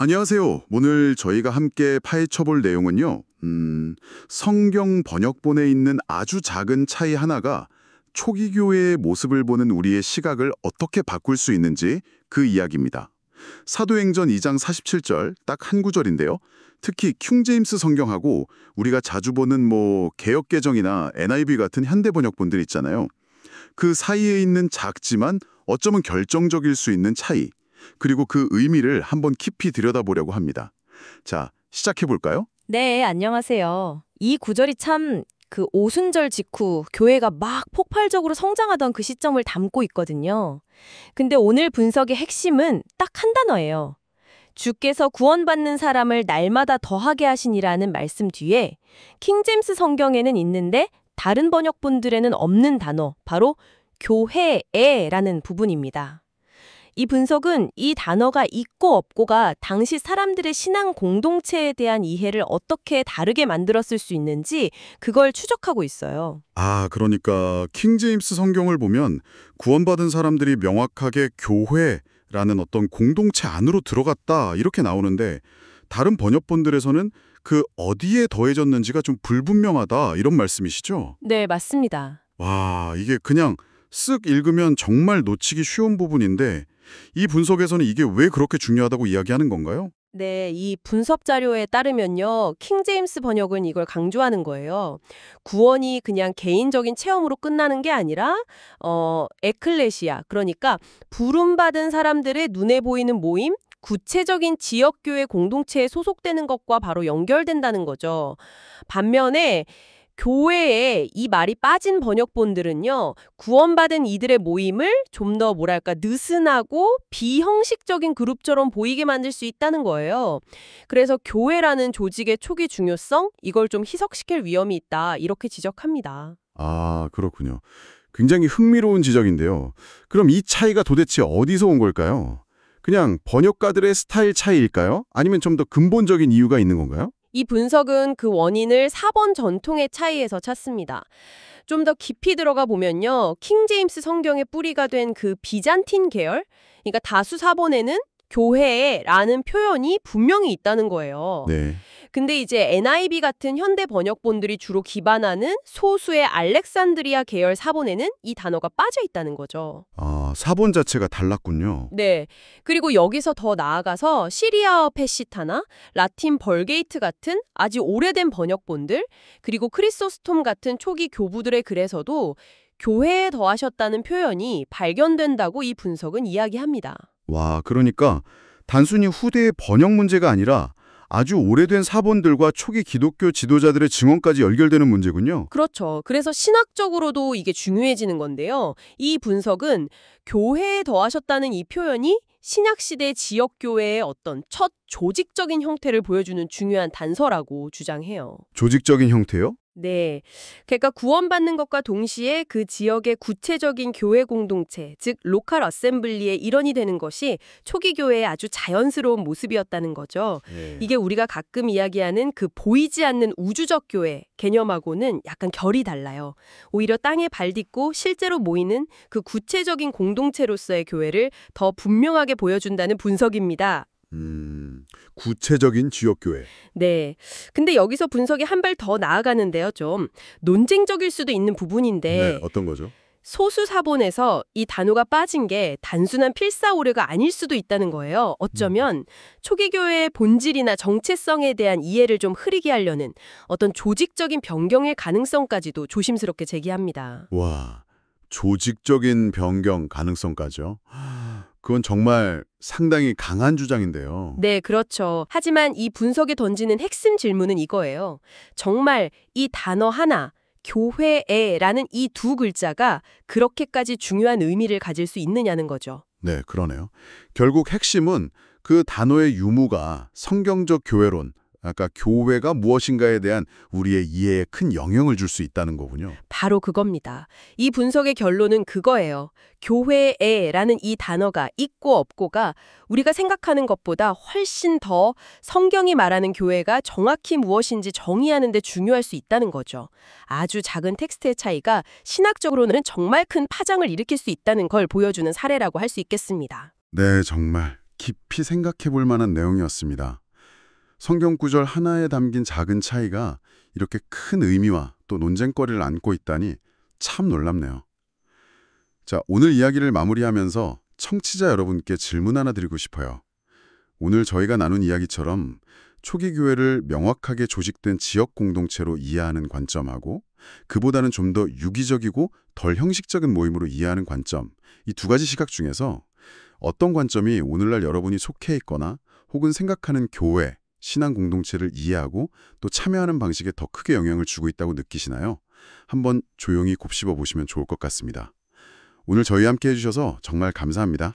안녕하세요. 오늘 저희가 함께 파헤쳐볼 내용은요. 성경 번역본에 있는 아주 작은 차이 하나가 초기 교회의 모습을 보는 우리의 시각을 어떻게 바꿀 수 있는지 그 이야기입니다. 사도행전 2장 47절 딱 한 구절인데요. 특히 킹제임스 성경하고 우리가 자주 보는 개역개정이나 NIV 같은 현대 번역본들 있잖아요. 그 사이에 있는 작지만 어쩌면 결정적일 수 있는 차이. 그리고 그 의미를 한번 깊이 들여다보려고 합니다. 자, 시작해볼까요? 네, 안녕하세요. 이 구절이 참 그 오순절 직후 교회가 막 폭발적으로 성장하던 그 시점을 담고 있거든요. 근데 오늘 분석의 핵심은 딱 한 단어예요. 주께서 구원받는 사람을 날마다 더하게 하시니라는 말씀 뒤에 킹제임스 성경에는 있는데 다른 번역본들에는 없는 단어, 바로 교회에라는 부분입니다. 이 분석은 이 단어가 있고 없고가 당시 사람들의 신앙 공동체에 대한 이해를 어떻게 다르게 만들었을 수 있는지 그걸 추적하고 있어요. 그러니까 킹제임스 성경을 보면 구원받은 사람들이 명확하게 교회라는 어떤 공동체 안으로 들어갔다 이렇게 나오는데 다른 번역본들에서는 그 어디에 더해졌는지가 좀 불분명하다 이런 말씀이시죠? 네, 맞습니다. 와, 이게 그냥 쓱 읽으면 정말 놓치기 쉬운 부분인데 이 분석에서는 이게 왜 그렇게 중요하다고 이야기하는 건가요? 네, 이 분석 자료에 따르면요. 킹제임스 번역은 이걸 강조하는 거예요. 구원이 그냥 개인적인 체험으로 끝나는 게 아니라 에클레시아, 그러니까 부름받은 사람들의 눈에 보이는 모임, 구체적인 지역교회 공동체에 소속되는 것과 바로 연결된다는 거죠. 반면에 교회에 이 말이 빠진 번역본들은요, 구원받은 이들의 모임을 좀 더 느슨하고 비형식적인 그룹처럼 보이게 만들 수 있다는 거예요. 그래서 교회라는 조직의 초기 중요성, 이걸 좀 희석시킬 위험이 있다, 이렇게 지적합니다. 그렇군요. 굉장히 흥미로운 지적인데요. 그럼 이 차이가 도대체 어디서 온 걸까요? 그냥 번역가들의 스타일 차이일까요? 아니면 좀 더 근본적인 이유가 있는 건가요? 이 분석은 그 원인을 사본 전통의 차이에서 찾습니다. 좀 더 깊이 들어가 보면요. 킹제임스 성경의 뿌리가 된 그 비잔틴 계열, 그러니까 다수 사본에는 교회라는 표현이 분명히 있다는 거예요. 네. 근데 이제 NIV 같은 현대 번역본들이 주로 기반하는 소수의 알렉산드리아 계열 사본에는 이 단어가 빠져 있다는 거죠. 사본 자체가 달랐군요. 네. 그리고 여기서 더 나아가서 시리아어 페시타나 라틴 벌게이트 같은 아주 오래된 번역본들, 그리고 크리소스톰 같은 초기 교부들의 글에서도 교회에 더하셨다는 표현이 발견된다고 이 분석은 이야기합니다. 와, 그러니까 단순히 후대의 번역 문제가 아니라 아주 오래된 사본들과 초기 기독교 지도자들의 증언까지 연결되는 문제군요. 그렇죠. 그래서 신학적으로도 이게 중요해지는 건데요. 이 분석은 교회에 더하셨다는 이 표현이 신약시대 지역교회의 어떤 첫 조직적인 형태를 보여주는 중요한 단서라고 주장해요. 조직적인 형태요? 네. 그러니까 구원받는 것과 동시에 그 지역의 구체적인 교회 공동체, 즉 로컬 어셈블리의 일원이 되는 것이 초기 교회의 아주 자연스러운 모습이었다는 거죠. 예. 이게 우리가 가끔 이야기하는 그 보이지 않는 우주적 교회 개념하고는 약간 결이 달라요. 오히려 땅에 발 딛고 실제로 모이는 그 구체적인 공동체로서의 교회를 더 분명하게 보여준다는 분석입니다. 구체적인 지역교회. 네. 근데 여기서 분석이 한 발 더 나아가는데요. 좀 논쟁적일 수도 있는 부분인데 네, 어떤 거죠? 소수 사본에서 이 단어가 빠진 게 단순한 필사오류가 아닐 수도 있다는 거예요. 어쩌면 초기 교회의 본질이나 정체성에 대한 이해를 좀 흐리게 하려는 어떤 조직적인 변경의 가능성까지도 조심스럽게 제기합니다. 와, 조직적인 변경 가능성까지요? 그건 정말 상당히 강한 주장인데요. 네, 그렇죠. 하지만 이 분석에 던지는 핵심 질문은 이거예요. 정말 이 단어 하나, 교회에라는 이 두 글자가 그렇게까지 중요한 의미를 가질 수 있느냐는 거죠. 네, 그러네요. 결국 핵심은 그 단어의 유무가 성경적 교회론, 아까 교회가 무엇인가에 대한 우리의 이해에 큰 영향을 줄 수 있다는 거군요. 바로 그겁니다. 이 분석의 결론은 그거예요. 교회에라는 이 단어가 있고 없고가 우리가 생각하는 것보다 훨씬 더 성경이 말하는 교회가 정확히 무엇인지 정의하는 데 중요할 수 있다는 거죠. 아주 작은 텍스트의 차이가 신학적으로는 정말 큰 파장을 일으킬 수 있다는 걸 보여주는 사례라고 할 수 있겠습니다. 네, 정말 깊이 생각해 볼 만한 내용이었습니다. 성경 구절 하나에 담긴 작은 차이가 이렇게 큰 의미와 또 논쟁거리를 안고 있다니 참 놀랍네요. 자, 오늘 이야기를 마무리하면서 청취자 여러분께 질문 하나 드리고 싶어요. 오늘 저희가 나눈 이야기처럼 초기 교회를 명확하게 조직된 지역 공동체로 이해하는 관점하고 그보다는 좀 더 유기적이고 덜 형식적인 모임으로 이해하는 관점, 이 두 가지 시각 중에서 어떤 관점이 오늘날 여러분이 속해 있거나 혹은 생각하는 교회, 신앙 공동체를 이해하고 또 참여하는 방식에 더 크게 영향을 주고 있다고 느끼시나요? 한번 조용히 곱씹어 보시면 좋을 것 같습니다. 오늘 저희와 함께 해주셔서 정말 감사합니다.